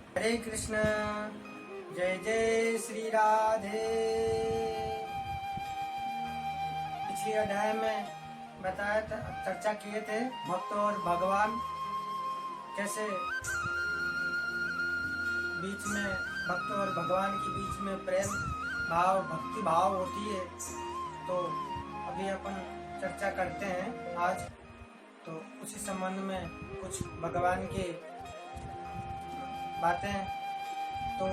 हरे कृष्ण। जय जय श्री राधे। पिछले अध्याय में बताया था, चर्चा किए थे भक्त और भगवान कैसे बीच में, भक्त और भगवान के बीच में प्रेम भाव, भक्ति भाव होती है। तो अभी अपन चर्चा करते हैं आज। तो उसी संबंध में कुछ भगवान के बातें। तो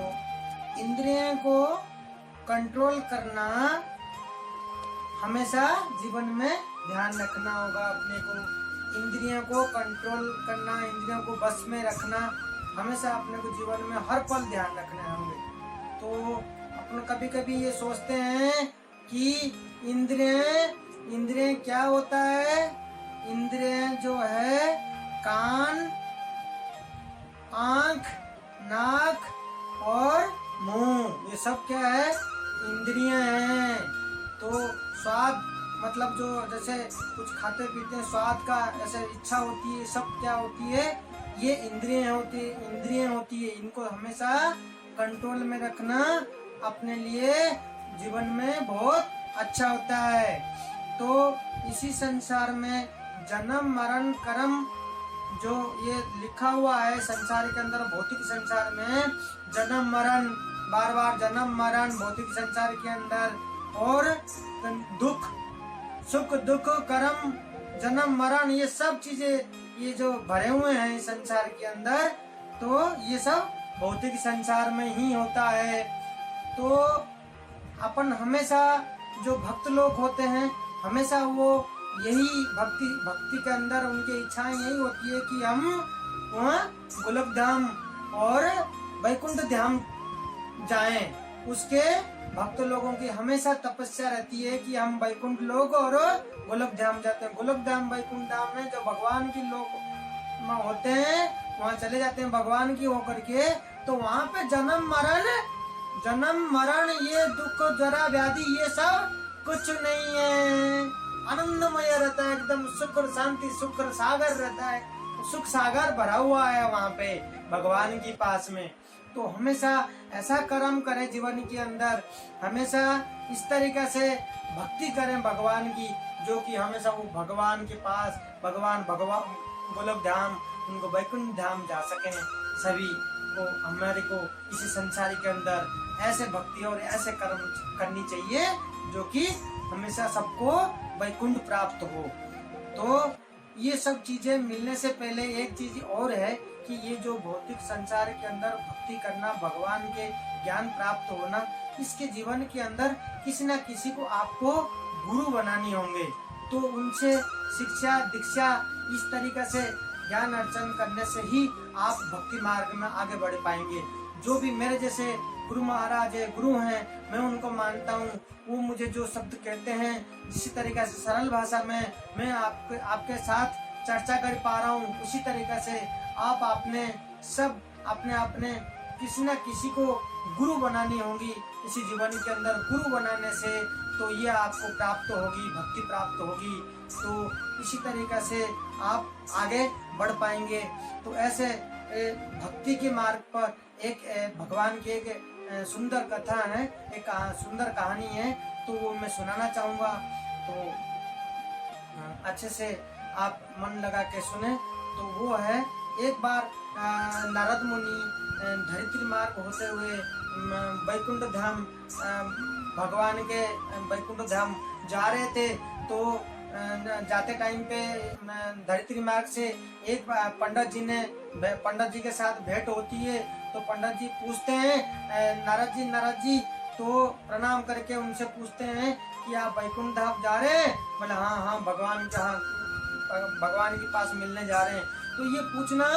इंद्रियों को कंट्रोल करना हमेशा जीवन में ध्यान रखना होगा। अपने को इंद्रियों को कंट्रोल करना, इंद्रियों को बस में रखना हमेशा अपने को जीवन में हर पल ध्यान रखना होंगे। तो अपन कभी कभी ये सोचते हैं कि इंद्रिय क्या होता है। इंद्रिय जो है कान, आँख, नाक और मुंह, ये सब क्या है, इंद्रियां हैं। तो स्वाद मतलब जो जैसे कुछ खाते पीते हैं, स्वाद का ऐसे इच्छा होती है, सब क्या होती है, ये इंद्रियां होती है। इनको हमेशा कंट्रोल में रखना अपने लिए जीवन में बहुत अच्छा होता है। तो इसी संसार में जन्म मरण कर्म जो ये लिखा हुआ है संसार के अंदर, भौतिक संसार में जन्म मरण, बार बार जन्म मरण भौतिक संसार के अंदर, और दुख, सुख दुख, कर्म, जन्म मरण, ये सब चीजें ये जो भरे हुए हैं संसार के अंदर, तो ये सब भौतिक संसार में ही होता है। तो अपन हमेशा जो भक्त लोग होते हैं, हमेशा वो यही भक्ति के अंदर उनकी इच्छाएं यही होती है कि हम वहाँ गोलक धाम और वैकुंठ धाम जाएं। उसके भक्त लोगों की हमेशा तपस्या रहती है कि हम वैकुंठ लोक और गोलक धाम जाते हैं। गोलक धाम वैकुंठ धाम में जो भगवान के लोग होते हैं वहाँ चले जाते हैं भगवान की होकर के। तो वहाँ पे जन्म मरण ये दुख जरा व्याधि ये सब कुछ नहीं है, आनंदमय रहता है, एकदम सुख और शांति, सुख और सागर रहता है, सुख सागर भरा हुआ है वहाँ पे भगवान के पास में। तो हमेशा ऐसा कर्म करें जीवन के अंदर, हमेशा इस तरीके से भक्ति करें भगवान की, जो कि हमेशा वो भगवान के पास, भगवान गोलक धाम, उनको वैकुंठ धाम जा सके। सभी को, हमारे को इसी संसार के अंदर ऐसे भक्ति और ऐसे कर्म करनी चाहिए जो कि हमेशा सबको वैकुंठ प्राप्त हो। तो ये सब चीजें मिलने से पहले एक चीज और है कि ये जो भौतिक संसार के अंदर भक्ति करना, भगवान के ज्ञान प्राप्त होना, इसके जीवन के अंदर किसी न किसी को आपको गुरु बनानी होंगे। तो उनसे शिक्षा दीक्षा इस तरीके से ज्ञान अर्जन करने से ही आप भक्ति मार्ग में आगे बढ़ पाएंगे। जो भी मेरे जैसे गुरु महाराज है, गुरु हैं, मैं उनको मानता हूँ। वो मुझे जो शब्द कहते हैं, जिस तरीके से सरल भाषा में मैं आपके साथ चर्चा कर पा रहा हूँ, उसी तरीके से आप अपने किसी न किसी को गुरु बनानी होगी। इसी जीवन के अंदर गुरु बनाने से तो ये आपको प्राप्त होगी, भक्ति प्राप्त होगी। तो इसी तरीके से आप आगे बढ़ पाएंगे। तो ऐसे भक्ति के मार्ग पर एक भगवान की एक सुंदर कथा है, एक सुंदर कहानी है, तो वो मैं सुनाना चाहूँगा। तो अच्छे से आप मन लगा के सुने। तो वो है, एक बार नारद मुनि धरित्री मार्ग होते हुए वैकुंठ धाम, भगवान के वैकुंठ धाम जा रहे थे। तो जाते टाइम पे धरित्री मार्ग से एक पंडित जी के साथ भेंट होती है। तो पंडित जी पूछते हैं, नारद जी, तो प्रणाम करके उनसे पूछते हैं कि आप वैकुंठ धाम जा रहे हैं? बोले हाँ, भगवान के पास मिलने जा रहे हैं। तो ये पूछना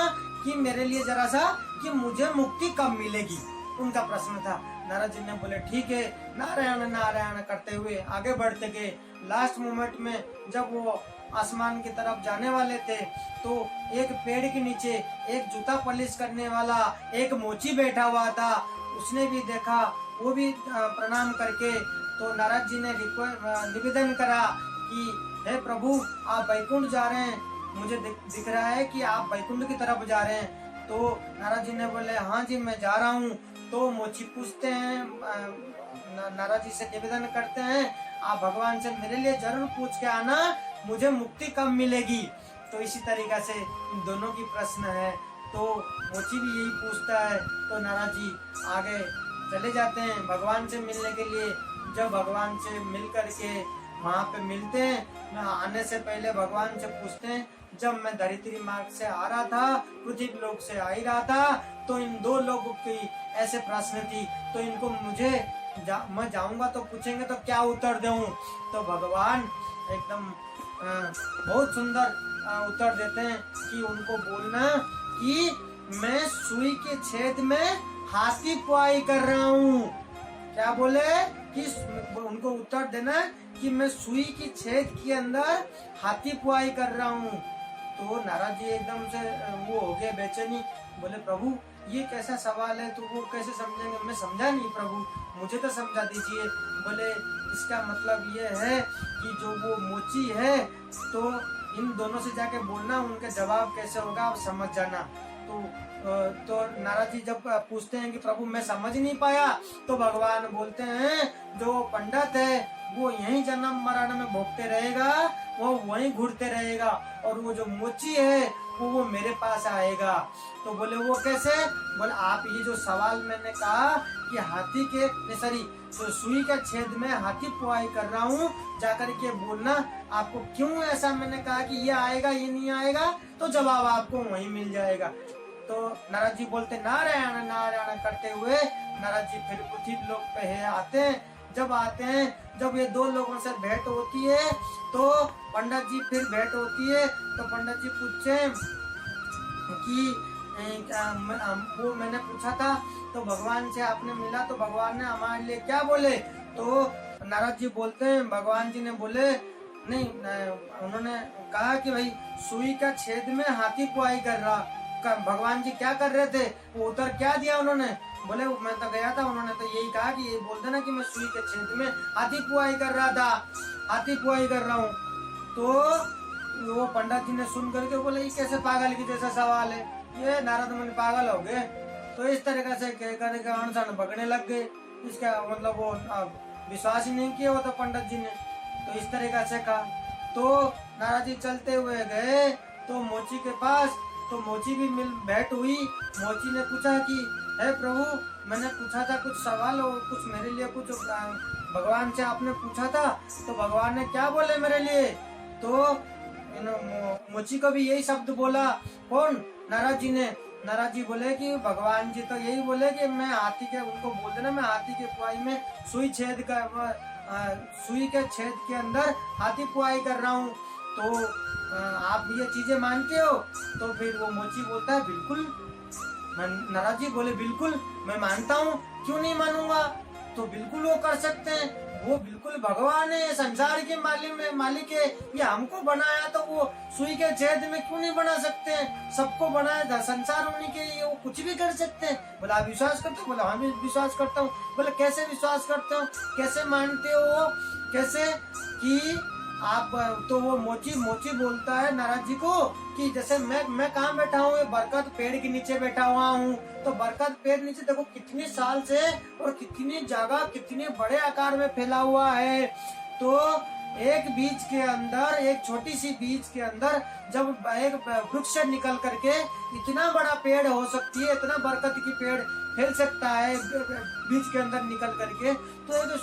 कि मेरे लिए जरा सा कि मुझे मुक्ति कब मिलेगी, उनका प्रश्न था। नारद जी ने बोले ठीक है, नारायण नारायण करते हुए आगे बढ़ते गए। लास्ट मोमेंट में जब वो आसमान की तरफ जाने वाले थे, तो एक पेड़ के नीचे एक जूता पॉलिश करने वाला एक मोची बैठा हुआ था। उसने भी देखा, वो भी प्रणाम करके, तो नारद जी ने निवेदन करा कि हे प्रभु, आप वैकुंठ जा रहे हैं, मुझे दिख रहा है कि आप वैकुंठ की तरफ जा रहे हैं। तो नारद जी ने बोले हाँ जी मैं जा रहा हूँ। तो मोची पूछते हैं, नारद जी से निवेदन करते हैं आप भगवान से मेरे लिए जरूर पूछ के आना, मुझे मुक्ति कब मिलेगी। तो इसी तरीका से इन दोनों की प्रश्न है। तो मोची भी यही पूछता है। तो नारद जी आगे चले जाते हैं भगवान से मिलने के लिए। जब भगवान से मिल करके वहाँ पे मिलते हैं, मैं आने से पहले भगवान से पूछते हैं जब मैं धरित्री मार्ग से आ रहा था, पृथ्वी लोक से आ ही रहा था, तो इन दो लोगों की ऐसे प्रश्न थी, तो इनको मुझे मैं जाऊंगा तो पूछेंगे तो क्या उत्तर दूं। तो भगवान एकदम बहुत सुंदर उत्तर देते हैं कि उनको बोलना कि मैं सुई के छेद में हाथी पुआई कर रहा हूँ। क्या बोले कि उनको उत्तर देना कि मैं सुई की छेद के अंदर हाथी पुआई कर रहा हूँ। तो नारद जी एकदम से वो हो गए बेचैनी, बोले प्रभु ये कैसा सवाल है, तो वो कैसे समझेंगे, मैं समझा नहीं प्रभु, मुझे तो समझा दीजिए। बोले इसका मतलब ये है कि जो वो मोची है तो इन दोनों से जाके बोलना, उनके जवाब कैसे होगा आप समझ जाना। तो नारद जी जब पूछते हैं कि प्रभु मैं समझ नहीं पाया, तो भगवान बोलते हैं जो पंडित है वो यही जन्म मरण में भोगते रहेगा, वो वहीं घूरते रहेगा, और वो जो मोची है वो मेरे पास आएगा। तो बोले वो कैसे। बोले आप ये जो सवाल मैंने कहा कि हाथी के सॉरी तो सुई के छेद में हाथी पुआई कर रहा हूँ, जाकर के बोलना आपको क्यों ऐसा मैंने कहा कि ये आएगा ये नहीं आएगा, तो जवाब आपको वहीं मिल जाएगा। तो नारद जी बोलते नारायण नारायण करते हुए नारद जी फिर पृथ्वी लोक पे आते हैं। जब आते हैं, जब ये दो लोगों से भेंट होती है, तो पंडित जी फिर भेंट होती है। तो पंडित जी पूछे कि वो मैंने पूछा था तो भगवान से आपने मिला तो भगवान ने हमारे लिए क्या बोले। तो नारद जी बोलते हैं भगवान जी ने बोले नहीं, उन्होंने कहा कि भाई सुई का छेद में हाथी पुआई कर रहा। भगवान जी क्या कर रहे थे, वो उत्तर क्या दिया उन्होंने। बोले मैं तो गया था, उन्होंने तो यही कहा कि ये बोल देना कि मैं सुई के छेद में हाथी पुआई कर रहा था, हाथी पुआई कर रहा हूँ। तो वो पंडित जी ने सुन करके बोले ये कैसे पागल की जैसा सवाल है, ये नारद मुनि पागल हो गए। तो इस तरीके से कह करके अनशन पकड़ने लग गए। इसका मतलब वो विश्वास ही नहीं किया वो तो पंडित जी ने। तो इस तरीके से कहा। तो नारद जी चलते हुए गए तो मोची के पास। तो मोची भी मिल भेंट हुई। मोची ने पूछा कि हे प्रभु मैंने पूछा था कुछ सवाल और कुछ मेरे लिए कुछ भगवान से आपने पूछा था, तो भगवान ने क्या बोले मेरे लिए। तो मोची को भी यही शब्द बोला। कौन, नारद जी ने। नारद जी बोले कि भगवान जी तो यही बोले कि मैं हाथी के, उनको बोल देना मैं हाथी के पुआई में सुई के छेद के अंदर हाथी पुआई कर रहा हूँ। तो आप ये चीजें मानते हो। तो फिर वो मोची बोलता है बिल्कुल। नारद जी बोले बिल्कुल मैं मानता हूँ, क्यों नहीं मानूंगा। तो बिल्कुल वो कर सकते हैं, वो बिल्कुल भगवान है, संसार के मालिक है, ये हमको बनाया तो वो सुई के छेद में क्यों नहीं बना सकते हैं। सबको बनाया था, संसार होने के लिए वो कुछ भी कर सकते हैं। बोला आप विश्वास करते हो। बोला हाँ मैं विश्वास करता हूँ। बोले कैसे विश्वास करते हो, कैसे मानते हो, कैसे कि आप। तो वो मोची बोलता है नारद जी को कि जैसे मैं कहाँ बैठा हूँ, ये बरकत पेड़ के नीचे बैठा हुआ हूँ। तो बरकत पेड़ नीचे देखो कितने साल से और कितनी जगह कितने बड़े आकार में फैला हुआ है। तो एक बीज के अंदर, एक छोटी सी बीज के अंदर जब एक वृक्ष निकल करके इतना बड़ा पेड़ हो सकती है, इतना बरकत की पेड़ फैल सकता है बीज के अंदर निकल करके, तो ये तो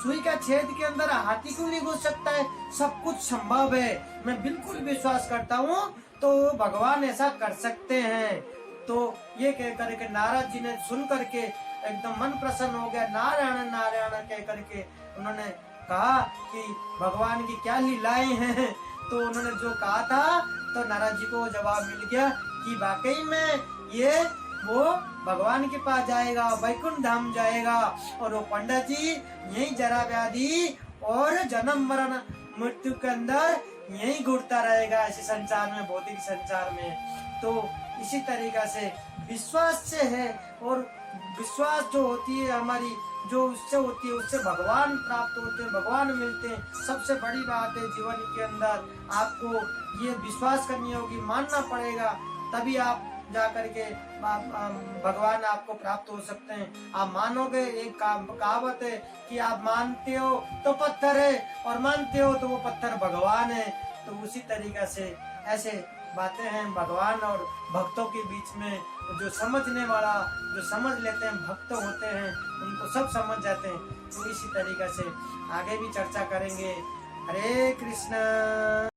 सुई का छेद के अंदर हाथी क्यों नहीं घुस सकता है। सब कुछ संभव है, मैं बिल्कुल विश्वास करता हूँ। तो भगवान ऐसा कर सकते हैं। तो ये कह करके नारद जी ने सुन करके एकदम मन प्रसन्न हो गया। नारायण नारायण कह करके उन्होंने कहा कि भगवान की क्या लीलाएं हैं। तो उन्होंने जो कहा था तो नारद जी को जवाब मिल गया कि वाकई में ये वो भगवान के पास जाएगा, वैकुंठ धाम जाएगा। और वो पंडित जी यही जरा व्याधि और जन्म मरण मृत्यु के अंदर यही घूरता रहेगा, ऐसे संसार में, भौतिक संसार में। तो इसी तरीका से विश्वास से है, और विश्वास जो होती है हमारी, जो उससे होती है उससे भगवान प्राप्त होते हैं, भगवान मिलते हैं। सबसे बड़ी बात है जीवन के अंदर आपको ये विश्वास करनी होगी, मानना पड़ेगा, तभी आप जा करके भगवान आपको प्राप्त हो सकते हैं। आप मानोगे, एक कहावत है कि आप मानते हो तो पत्थर है और मानते हो तो वो पत्थर भगवान है। तो उसी तरीका से ऐसे बातें हैं भगवान और भक्तों के बीच में। जो समझने वाला, जो समझ लेते हैं, भक्त होते हैं, उनको सब समझ जाते हैं। तो इसी तरीका से आगे भी चर्चा करेंगे। हरे कृष्णा।